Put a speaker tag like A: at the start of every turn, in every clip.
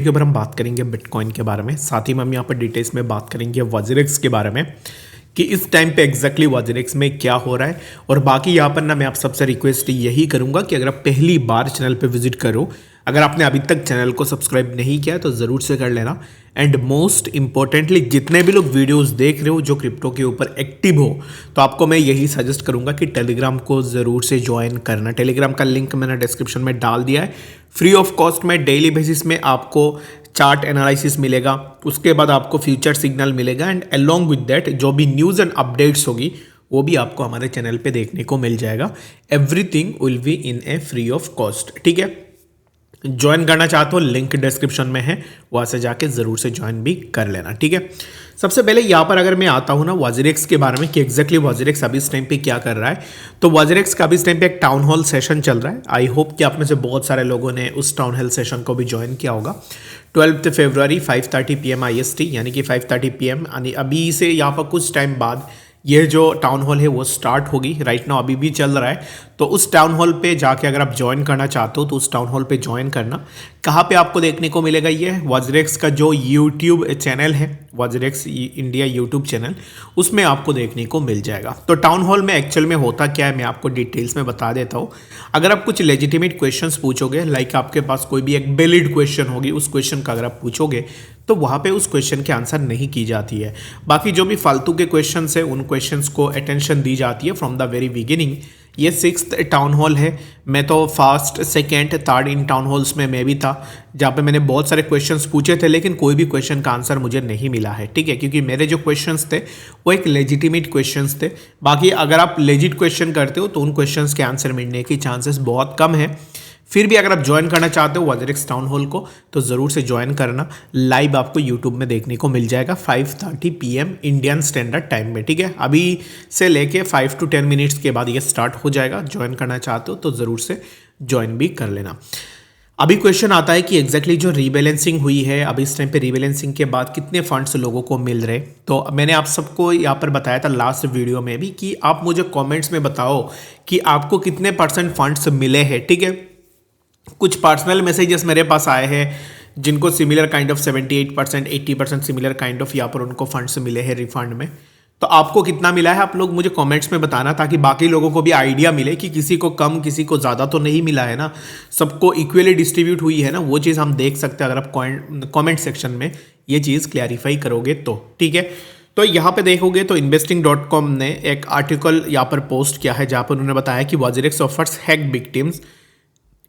A: के ऊपर हम बात करेंगे बिटकॉइन के बारे में, साथ ही में हम यहाँ पर डिटेल्स में बात करेंगे वॉजरेक्स के बारे में कि इस टाइम पे एग्जैक्टली वॉजरेक्स में क्या हो रहा है। और बाकी यहाँ पर ना मैं आप सबसे रिक्वेस्ट यही करूँगा कि अगर आप पहली बार चैनल पे विजिट करो, अगर आपने अभी तक चैनल को सब्सक्राइब नहीं किया तो ज़रूर से कर लेना। एंड मोस्ट इंपॉर्टेंटली जितने भी लोग वीडियोस देख रहे हो जो क्रिप्टो के ऊपर एक्टिव हो, तो आपको मैं यही सजेस्ट करूंगा कि टेलीग्राम को ज़रूर से ज्वाइन करना। टेलीग्राम का लिंक मैंने डिस्क्रिप्शन में डाल दिया है। फ्री ऑफ कॉस्ट में डेली बेसिस में आपको चार्ट एनालिसिस मिलेगा, उसके बाद आपको फ्यूचर सिग्नल मिलेगा एंड अलोंग विद दैट जो भी न्यूज़ एंड अपडेट्स होगी वो भी आपको हमारे चैनल पे देखने को मिल जाएगा। Everything will be in A free of cost. ठीक है, ज्वाइन करना चाहते हो लिंक डिस्क्रिप्शन में है, वहाँ से जाके ज़रूर से ज्वाइन भी कर लेना। ठीक है, सबसे पहले यहाँ पर अगर मैं आता हूँ ना वॉजरेक्स के बारे में कि एग्जैक्टली वॉजरेक्स अभी इस टाइम पे क्या कर रहा है, तो वॉजरेक्स का अभी इस टाइम पे एक टाउन हॉल सेशन चल रहा है। आई होप कि आप में से बहुत सारे लोगों ने उस टाउन हॉल सेशन को भी ज्वाइन किया होगा। 12 फरवरी 5:30 PM IST यानी कि 5:30 PM अभी से यहाँ पर कुछ टाइम बाद ये जो टाउन हॉल है वो स्टार्ट होगी। राइट नाउ अभी भी चल रहा है, तो उस टाउन हॉल पे जाके अगर आप ज्वाइन करना चाहते हो तो उस टाउन हॉल पे ज्वाइन करना। कहाँ पे आपको देखने को मिलेगा, ये वॉजरेक्स का जो यूट्यूब चैनल है, वॉजरेक्स इंडिया यूट्यूब चैनल, उसमें आपको देखने को मिल जाएगा। तो टाउन हॉल में एक्चुअल में होता क्या है मैं आपको डिटेल्स में बता देता हूँ। अगर आप कुछ लेजिटिमेट क्वेश्चंस पूछोगे, लाइक आपके पास कोई भी एक वैलिड क्वेश्चन होगी, उस क्वेश्चन का अगर आप पूछोगे तो वहाँ पे उस क्वेश्चन के आंसर नहीं की जाती है। बाकी जो भी फालतू के क्वेश्चंस है उन क्वेश्चंस को अटेंशन दी जाती है फ्रॉम द वेरी बिगिनिंग। ये 6th टाउन हॉल है। मैं तो first, second, third in town halls में मैं भी था, जहाँ पे मैंने बहुत सारे क्वेश्चंस पूछे थे, लेकिन कोई भी क्वेश्चन का आंसर मुझे नहीं मिला है। ठीक है, क्योंकि मेरे जो क्वेश्चंस थे वो एक लेजिटिमेट क्वेश्चंस थे। बाकी अगर आप लेजिट क्वेश्चन करते हो तो उन क्वेश्चंस के आंसर मिलने की चांसेस बहुत कम है। फिर भी अगर आप ज्वाइन करना चाहते हो वॉजरेक्स टाउन हॉल को तो ज़रूर से ज्वाइन करना। लाइव आपको यूट्यूब में देखने को मिल जाएगा 5:30 PM इंडियन स्टैंडर्ड टाइम में। ठीक है, अभी से लेके 5 to 10 मिनट्स के बाद ये स्टार्ट हो जाएगा। ज्वाइन करना चाहते हो तो ज़रूर से ज्वाइन भी कर लेना। अभी क्वेश्चन आता है कि एग्जैक्टली जो रीबैलेंसिंग हुई है, अभी इस टाइम पे रीबैलेंसिंग के बाद कितने फंड्स लोगों को मिल रहे। तो मैंने आप सबको यहाँ पर बताया था लास्ट वीडियो में भी कि आप मुझे कमेंट्स में बताओ कि आपको कितने % फंड्स मिले हैं। ठीक है, कुछ पर्सनल मैसेजेस मेरे पास आए हैं जिनको similar kind of 78%, 80% similar kind of यहाँ पर उनको फंड्स मिले हैं रिफंड में। तो आपको कितना मिला है आप लोग मुझे कमेंट्स में बताना, ताकि बाकी लोगों को भी आइडिया मिले कि किसी को कम किसी को ज़्यादा तो नहीं मिला है ना, सबको इक्वली डिस्ट्रीब्यूट हुई है ना। वो चीज़ हम देख सकते हैं अगर आप कॉमेंट सेक्शन में ये चीज़ क्लैरिफाई करोगे तो। ठीक है, तो यहाँ पे देखोगे तो investing.com ने एक आर्टिकल यहाँ पर पोस्ट किया है जहाँ पर उन्होंने बताया कि WazirX offers hack victims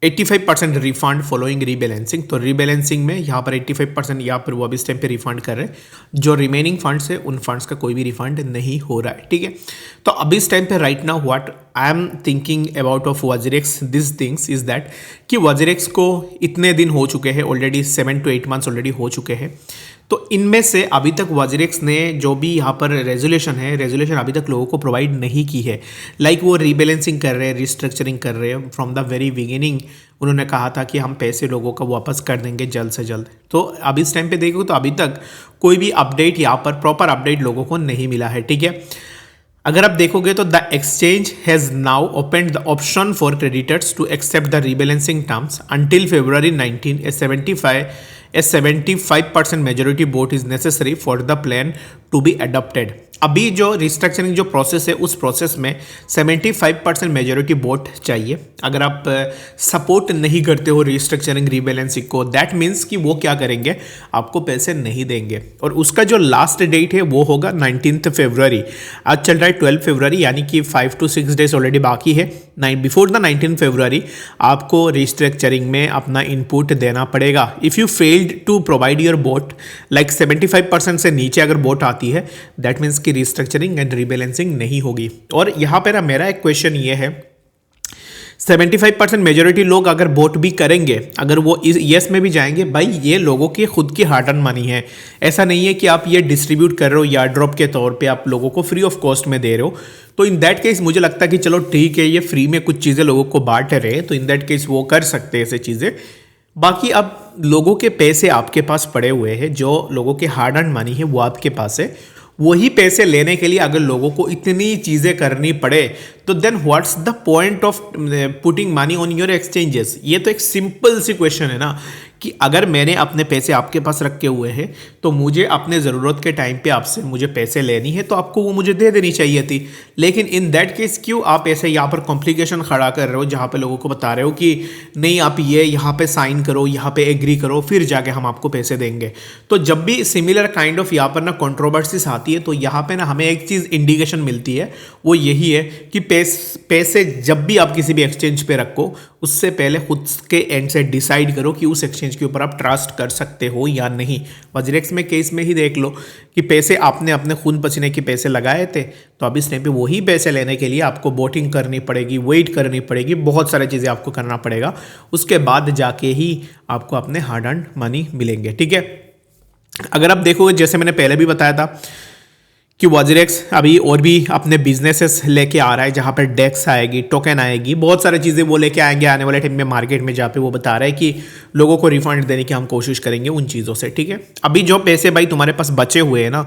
A: 85% refund following rebalancing. तो रीबैलेंसिंग में यहाँ पर 85% यहाँ पर वो अभी इस टाइम पे रिफंड कर रहे हैं। जो रिमेनिंग फंड्स है उन फंड्स का कोई भी रिफंड नहीं हो रहा है। ठीक है, तो अभी इस टाइम पे right now what I am thinking about of WazirX this things is that कि वॉजरेक्स को इतने दिन हो चुके हैं ऑलरेडी, 7 to 8 मंथ्स ऑलरेडी हो चुके हैं। तो इनमें से अभी तक वॉजरेक्स ने जो भी यहाँ पर रेजोल्यूशन अभी तक लोगों को प्रोवाइड नहीं की है। लाइक वो रीबैलेंसिंग कर रहे हैं, रिस्ट्रक्चरिंग कर रहे हैं। फ्रॉम द वेरी बिगिनिंग उन्होंने कहा था कि हम पैसे लोगों का वापस कर देंगे जल्द से जल्द। तो अभी इस टाइम पे देखो तो अभी तक कोई भी अपडेट यहाँ पर प्रॉपर अपडेट लोगों को नहीं मिला है। ठीक है, अगर आप देखोगे तो the exchange has now opened the option for creditors to accept the rebalancing terms until February 19 a 75% majority vote is necessary for the plan to be adopted. अभी जो रिस्ट्रक्चरिंग जो प्रोसेस है उस प्रोसेस में 75% मेजोरिटी वोट चाहिए। अगर आप support नहीं करते हो रिस्ट्रक्चरिंग रीबैलेंसिंग को, दैट मीन्स कि वो क्या करेंगे, आपको पैसे नहीं देंगे। और उसका जो लास्ट डेट है वो होगा 19 फरवरी। आज चल रहा है 12 फरवरी, यानी कि 5 to 6 डेज ऑलरेडी बाकी है। बिफोर द 19 फरवरी आपको रिस्ट्रक्चरिंग में अपना इनपुट देना पड़ेगा। If you failed to provide your vote, like 75% से नीचे अगर वोट आती है, दैट मीन्स कि रिस्ट्रक्चरिंग एंड रीबैलेंसिंग नहीं होगी। और यहाँ पर मेरा एक क्वेश्चन ये है, 75% मेजोरिटी लोग अगर वोट भी करेंगे, अगर वो येस में भी जाएंगे, भाई ये लोगों की खुद की हार्ड अर्न मनी है। ऐसा नहीं है कि आप ये डिस्ट्रीब्यूट कर रहे हो या ड्रॉप के तौर पे आप लोगों को फ्री ऑफ कॉस्ट में दे रहे हो। तो इन दैट केस मुझे लगता है कि चलो ठीक है, ये फ्री में कुछ चीज़ें लोगों को बांट रहे हैं, तो इन दैट केस वो कर सकते हैं ऐसे चीज़ें। बाकी अब लोगों के पैसे आपके पास पड़े हुए हैं, जो लोगों के हार्ड अर्न मनी है वो आपके पास है। वही पैसे लेने के लिए अगर लोगों को इतनी चीज़ें करनी पड़े तो then what's the point of putting money on your exchanges. ये तो एक सिंपल सी क्वेश्चन है ना कि अगर मैंने अपने पैसे आपके पास रखे हुए हैं तो मुझे अपने ज़रूरत के टाइम पे आपसे मुझे पैसे लेनी है तो आपको वो मुझे दे देनी चाहिए थी। लेकिन इन दैट केस क्यों आप ऐसे यहाँ पर कॉम्प्लिकेशन खड़ा कर रहे हो, जहाँ पे लोगों को बता रहे हो कि नहीं आप ये यहाँ पे साइन करो, यहाँ पे एग्री करो, फिर जाके हम आपको पैसे देंगे। तो जब भी सिमिलर काइंड ऑफ यहाँ पर ना कंट्रोवर्सीज आती है तो यहाँ पे ना हमें एक चीज़ इंडिकेशन मिलती है, वो यही है कि पैसे जब भी आप किसी भी एक्सचेंज पे रखो उससे पहले खुद के एंड से डिसाइड करो कि उस एक्सचेंज के ऊपर आप ट्रस्ट कर सकते हो या नहीं। वज्रेक्स में केस में ही देख लो कि पैसे आपने अपने खून पसीने के पैसे लगाए थे, तो अब इस टाइम पे वही पैसे लेने के लिए आपको वोटिंग करनी पड़ेगी, वेट करनी पड़ेगी, बहुत सारी चीज़ें आपको करना पड़ेगा, उसके बाद जाके ही आपको अपने हार्ड अर्न मनी मिलेंगे। ठीक है, अगर आप देखोगे जैसे मैंने पहले भी बताया था कि वज्रेक्स अभी और भी अपने बिजनेसेस लेके आ रहा है, जहाँ पर डेक्स आएगी, टोकन आएगी, बहुत सारी चीज़ें वो लेके आएंगे आने वाले टाइम में मार्केट में, जहाँ पे वो बता रहा है कि लोगों को रिफंड देने की हम कोशिश करेंगे उन चीज़ों से। ठीक है, अभी जो पैसे भाई तुम्हारे पास बचे हुए हैं ना,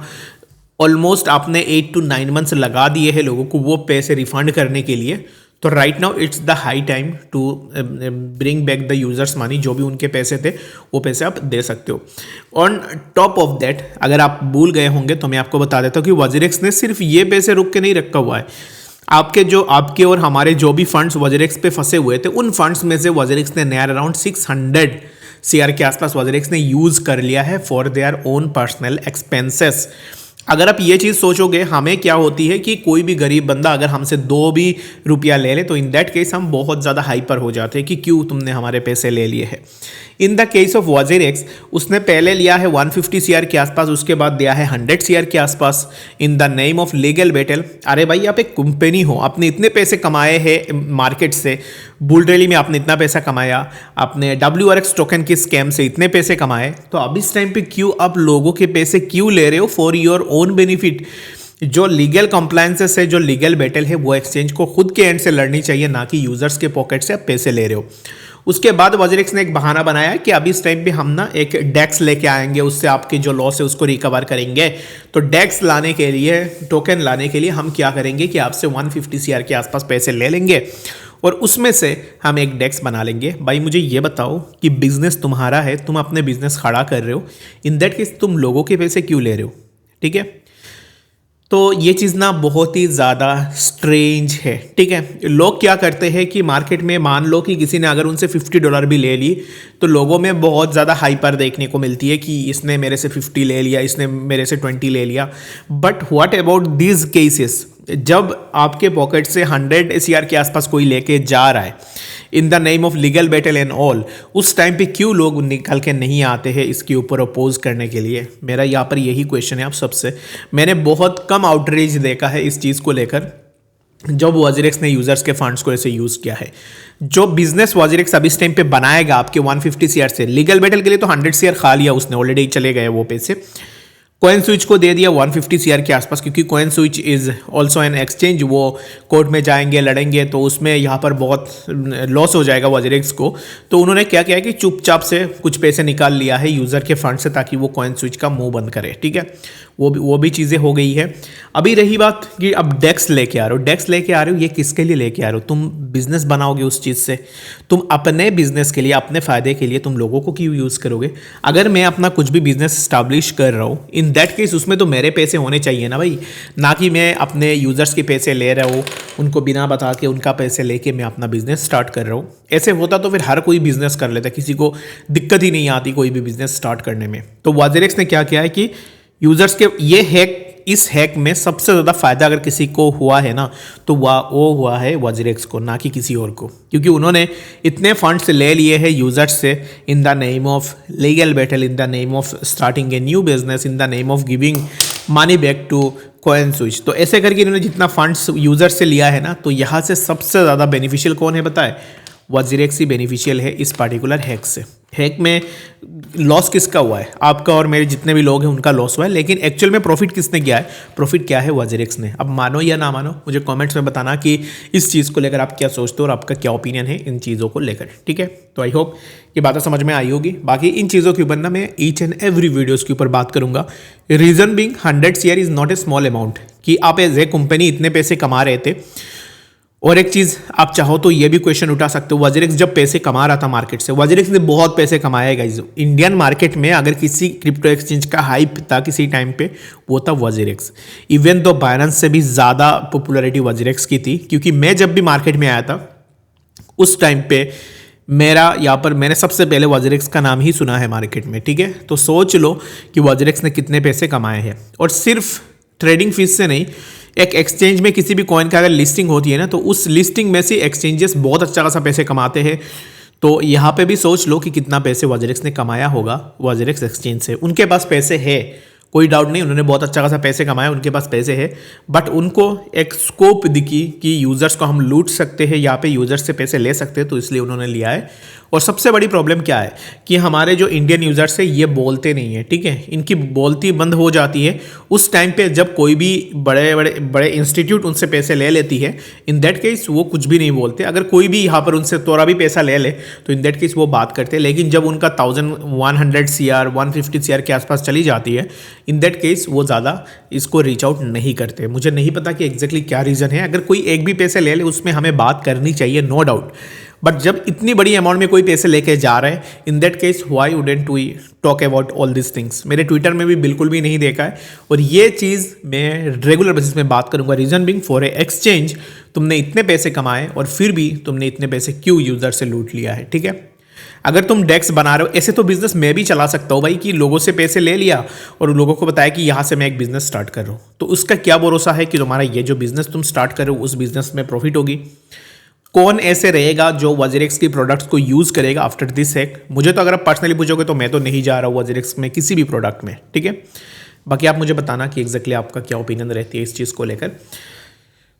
A: ऑलमोस्ट आपने 8 to 9 मंथ्स लगा दिए हैं लोगों को वो पैसे रिफंड करने के लिए। तो right now it's the high time to bring back the users money, जो भी उनके पैसे थे वो पैसे आप दे सकते हो। ऑन टॉप ऑफ दैट, अगर आप भूल गए होंगे तो मैं आपको बता देता हूँ कि वज्रेक्स ने सिर्फ ये पैसे रुक के नहीं रखा हुआ है। आपके और हमारे जो भी फंड्स वज्रेक्स पे फंसे हुए थे, उन फंड्स में से वज्रेक्स ने नियर अराउंड 600 CR के आसपास वज्रेक्स ने यूज कर लिया है for their own personal expenses. अगर आप ये चीज़ सोचोगे, हमें क्या होती है कि कोई भी गरीब बंदा अगर हमसे 2 भी रुपया ले ले तो इन दैट केस हम बहुत ज़्यादा हाइपर हो जाते हैं कि क्यों तुमने हमारे पैसे ले लिए हैं। इन द केस ऑफ वज्रेक्स उसने पहले लिया है 150 CR के आसपास, उसके बाद दिया है 100 CR के आसपास इन the name of legal battle. अरे भाई आप एक कंपनी हो, आपने इतने पैसे कमाए हैं मार्केट से, बुल रैली में आपने इतना पैसा कमाया, आपने WRX टोकन की स्कैम से इतने पैसे कमाए, तो अब इस टाइम पे क्यों आप लोगों के पैसे क्यों ले रहे हो फॉर योर ओन बेनिफिट। जो लीगल कंप्लायंसेस है, जो लीगल बैटल है, वो एक्सचेंज को खुद के एंड से लड़नी चाहिए, ना कि यूजर्स के पॉकेट से आप पैसे ले रहे हो। उसके बाद वज्रेक्स ने एक बहाना बनाया कि अभी इस टाइम पे हम ना एक डेक्स लेके आएंगे, उससे आपके जो लॉस है उसको रिकवर करेंगे। तो डेक्स लाने के लिए, टोकन लाने के लिए हम क्या करेंगे कि आपसे 150 CR के आसपास पैसे ले लेंगे और उसमें से हम एक डेक्स बना लेंगे। भाई मुझे ये बताओ कि बिजनेस तुम्हारा है, तुम अपने बिजनेस खड़ा कर रहे हो, इन दैट केस तुम लोगों के पैसे क्यों ले रहे हो। ठीक है, तो ये चीज़ ना बहुत ही ज़्यादा स्ट्रेंज है। ठीक है, लोग क्या करते हैं कि मार्केट में मान लो कि किसी ने अगर उनसे $50 भी ले ली तो लोगों में बहुत ज़्यादा हाइपर देखने को मिलती है कि इसने मेरे से 50 ले लिया, इसने मेरे से 20 ले लिया। But what about these cases, जब आपके पॉकेट से 100 CR के आसपास कोई लेके जा रहा है इन the name of legal battle and all, उस टाइम पे क्यों लोग निकल के नहीं आते हैं इसके ऊपर अपोज करने के लिए। मेरा यहाँ पर यही क्वेश्चन है आप सबसे। मैंने बहुत कम आउटरीच देखा है इस चीज़ को लेकर जब वज्रेक्स ने यूजर्स के फंड्स को ऐसे यूज़ किया है। जो बिजनेस वज्रेक्स अब इस टाइम पे बनाएगा आपके 150 CR से, लीगल बैटल के लिए तो 100 CR खा लिया उसने, ऑलरेडी चले गए वो पैसे। कॉइन स्विच को दे दिया 150 CR के आसपास, क्योंकि coin switch is also an exchange, वो कोर्ट में जाएंगे, लड़ेंगे, तो उसमें यहाँ पर बहुत लॉस हो जाएगा वज्रेक्स को। तो उन्होंने क्या किया कि चुपचाप से कुछ पैसे निकाल लिया है यूज़र के फंड से, ताकि वो कॉइन स्विच का मुंह बंद करे। ठीक है, वो भी चीज़ें हो गई है। अभी रही बात कि अब डेक्स लेके आ रहे हो, डेक्स लेके आ रहे हो, ये किसके लिए लेके आ रहे हो। तुम बिजनेस बनाओगे उस चीज़ से, तुम अपने बिजनेस के लिए, अपने फ़ायदे के लिए तुम लोगों को क्यों यूज़ करोगे। अगर मैं अपना कुछ भी बिजनेस स्टैब्लिश कर रहा हूँ, इन दैट केस उसमें तो मेरे पैसे होने चाहिए ना भाई, ना कि मैं अपने यूज़र्स के पैसे ले रहा हूँ, उनको बिना बता के उनका पैसे लेके मैं अपना बिजनेस स्टार्ट कर रहा हूँ। ऐसे होता तो फिर हर कोई बिजनेस कर लेता, किसी को दिक्कत ही नहीं आती कोई भी बिजनेस स्टार्ट करने में। तो वज्रेक्स ने क्या किया है कि यूजर्स के ये हैक, इस हैक में सबसे ज़्यादा फायदा अगर किसी को हुआ है ना, तो वो हुआ है वज्रेक्स को, ना कि किसी और को, क्योंकि उन्होंने इतने फंड्स ले लिए हैं यूजर्स से in the name of legal battle, in the name of starting a new business, in the name of giving money back to CoinSwitch. तो ऐसे करके इन्होंने जितना फंड्स यूजर से लिया है ना, तो यहाँ से सबसे ज़्यादा बेनिफिशियल कौन है बताए, वज्रेक्स ही बेनिफिशियल है इस पार्टिकुलर हैक से। हैक में लॉस किसका हुआ है, आपका और मेरे जितने भी लोग हैं उनका लॉस हुआ है, लेकिन एक्चुअल में प्रॉफिट किसने किया है, प्रॉफिट क्या है वज्रेक्स ने। अब मानो या ना मानो, मुझे कमेंट्स में बताना कि इस चीज़ को लेकर आप क्या सोचते हो और आपका क्या ओपिनियन है इन चीज़ों को लेकर। ठीक है, तो आई होप ये बातें समझ में आई होगी। बाकी इन चीज़ों के ऊपर ना मैं ईच एंड एवरी वीडियोज़ के ऊपर बात करूंगा। Reason being 100 CR is not a small amount, कि आप एज ए कंपनी इतने पैसे कमा रहे थे और एक चीज़ आप चाहो तो ये भी क्वेश्चन उठा सकते हो, वजीरेक्स जब पैसे कमा रहा था मार्केट से, वजीरेक्स ने बहुत पैसे कमाए गाइस इंडियन मार्केट में। अगर किसी क्रिप्टो एक्सचेंज का हाइप था किसी टाइम पे, वो था वजीरेक्स। इवन तो बाइनेंस से भी ज़्यादा पॉपुलैरिटी वजीरेक्स की थी, क्योंकि मैं जब भी मार्केट में आया था उस टाइम पे मैंने सबसे पहले वजीरेक्स का नाम ही सुना है मार्केट में, ठीक है। तो सोच लो कि वजीरेक्स ने कितने पैसे कमाए हैं, और सिर्फ ट्रेडिंग फीस से नहीं, एक एक्सचेंज में किसी भी कॉइन का अगर लिस्टिंग होती है ना, तो उस लिस्टिंग में से एक्सचेंजेस बहुत अच्छा खासा पैसे कमाते हैं। तो यहाँ पे भी सोच लो कि कितना पैसे वजीरेक्स ने कमाया होगा वजीरेक्स एक्सचेंज से। उनके पास पैसे है, कोई डाउट नहीं, उन्होंने बहुत अच्छा खासा पैसे कमाया, उनके पास पैसे है, बट उनको एक स्कोप दिखी कि यूज़र्स को हम लूट सकते हैं, यहाँ पे यूज़र्स से पैसे ले सकते हैं, तो इसलिए उन्होंने लिया है। और सबसे बड़ी प्रॉब्लम क्या है कि हमारे जो इंडियन यूज़र्स है ये बोलते नहीं है, ठीक है, इनकी बोलती बंद हो जाती है उस टाइम पे जब कोई भी बड़े इंस्टीट्यूट उनसे पैसे ले लेती है। इन दैट केस वो कुछ भी नहीं बोलते। अगर कोई भी यहाँ पर उनसे थोड़ा भी पैसा ले ले तो इन दैट केस वो बात करते हैं, लेकिन जब उनका 1100 CR 150 CR के आसपास चली जाती है, इन दैट केस वो ज़्यादा इसको रीच आउट नहीं करते। मुझे नहीं पता कि एग्जैक्टली क्या रीज़न है। अगर कोई एक भी पैसे ले ले उसमें हमें बात करनी चाहिए, नो डाउट, बट जब इतनी बड़ी अमाउंट में कोई पैसे लेके जा रहा है, in that case why wouldn't we talk about all this things. मेरे ट्विटर में भी बिल्कुल भी नहीं देखा है, और ये चीज़ मैं रेगुलर बेसिस में बात करूंगा। Reason being, for a exchange तुमने इतने पैसे कमाए और फिर भी तुमने इतने पैसे क्यों यूजर से लूट लिया है, ठीक है। अगर तुम डेक्स बना रहे हो, ऐसे तो बिजनेस मैं भी चला सकता हूँ भाई, कि लोगों से पैसे ले लिया और लोगों को बताया कि यहाँ से मैं एक बिजनेस स्टार्ट कर रहा हूँ, तो उसका क्या भरोसा है कि तुम्हारा ये जो बिजनेस तुम स्टार्ट कर रहे हो उस बिजनेस में प्रॉफिट होगी। कौन ऐसे रहेगा जो वजीरेक्स की प्रोडक्ट्स को यूज़ करेगा आफ्टर दिस हैक? मुझे तो अगर आप पर्सनली पूछोगे तो मैं तो नहीं जा रहा हूँ वजीरेक्स में किसी भी प्रोडक्ट में, ठीक है। बाकी आप मुझे बताना कि एग्जैक्टली आपका क्या ओपिनियन रहती है इस चीज़ को लेकर।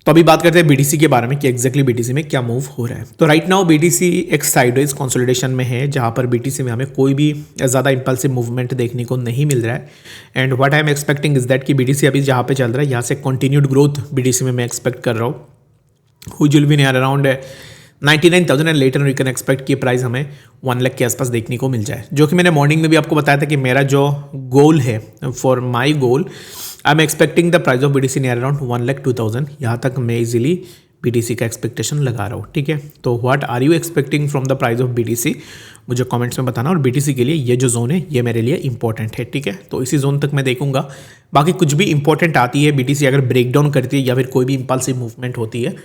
A: तो अभी बात करते हैं बीटीसी के बारे में कि एग्जैक्टली बीटीसी में क्या मूव हो रहा है। तो राइट नाउ बीटीसी एक साइडवेज कंसोलिडेशन में है, जहाँ पर बीटीसी में हमें कोई भी ज़्यादा इंपल्सिव मूवमेंट देखने को नहीं मिल रहा है। And what I am expecting is that कि बीटीसी अभी जहाँ पे चल रहा है यहाँ से कंटिन्यूड ग्रोथ बीटीसी में मैं एक्सपेक्ट कर रहा हूँ। Which will be near around 99,000 and later we can expect कि प्राइस हमें 1 लाख के आसपास देखने को मिल जाए, जो कि मैंने मॉर्निंग में भी आपको बताया था कि मेरा जो गोल है, for my goal I am expecting the price of BTC near around 1,02,000। यहाँ तक मैं इजीली बीटीसी का एक्सपेक्टेशन लगा रहा हूँ, ठीक है। तो what are you expecting from the price of BTC, मुझे कमेंट्स में बताना। और बीटीसी के लिए ये जो जोन है ये मेरे लिए इंपॉर्टेंट है, ठीक है। तो इसी जोन तक मैं देखूंगा। बाकी कुछ भी इंपॉर्टेंट आती है, बीटीसी अगर ब्रेकडाउन करती है या फिर कोई भी इंपल्सिव मूवमेंट होती है,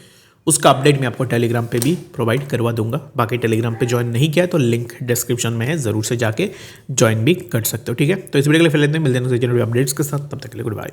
A: उसका अपडेट मैं आपको टेलीग्राम पे भी प्रोवाइड करवा दूंगा। बाकी टेलीग्राम पे ज्वाइन नहीं किया है तो लिंक डिस्क्रिप्शन में है, ज़रूर से जाके ज्वाइन भी कर सकते हो, ठीक है। तो इस वीडियो के लिए फिर लेते हैं, मिलते हैं अपडेट्स के साथ, तब तक के लिए गुड बाय।